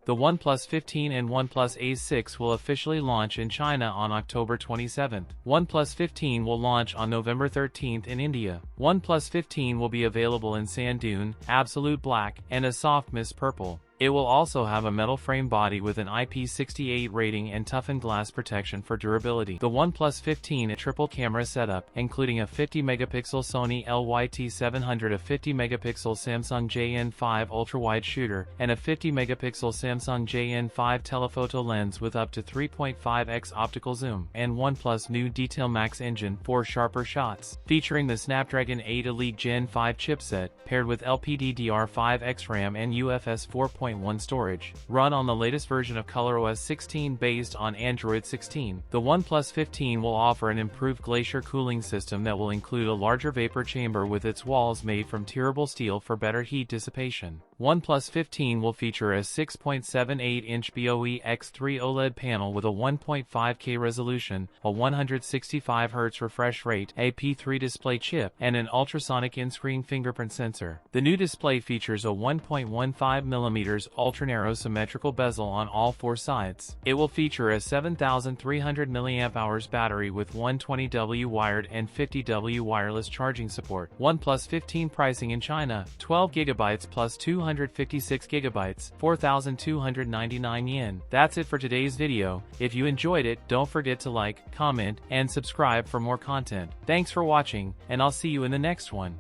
The OnePlus 15 and OnePlus Ace 6 will officially launch in China on October 27. OnePlus 15 will launch on November 13 in India. OnePlus 15 will be available in sand dune, absolute black, and a soft mist purple. It will also have a metal frame body with an IP68 rating and toughened glass protection for durability. The OnePlus 15 a triple camera setup, including a 50-megapixel Sony LYT700, a 50-megapixel Samsung JN5 ultra-wide shooter, and a 50-megapixel Samsung JN5 telephoto lens with up to 3.5x optical zoom, and OnePlus new Detail Max engine for sharper shots. Featuring the Snapdragon 8 Elite Gen 5 chipset, paired with LPDDR5X RAM and UFS 4.1 storage. Run on the latest version of ColorOS 16 based on Android 16. The OnePlus 15 will offer an improved glacier cooling system that will include a larger vapor chamber with its walls made from tearable steel for better heat dissipation. OnePlus 15 will feature a 6.78-inch BOE-X3 OLED panel with a 1.5K resolution, a 165Hz refresh rate, a P3 display chip, and an ultrasonic in-screen fingerprint sensor. The new display features a 1.15mm ultra-narrow symmetrical bezel on all four sides. It will feature a 7,300 mAh battery with 120W wired and 50W wireless charging support. OnePlus 15 pricing in China, 12GB plus 256GB, 4,299 yen. That's it for today's video. If you enjoyed it, don't forget to like, comment, and subscribe for more content. Thanks for watching, and I'll see you in the next one.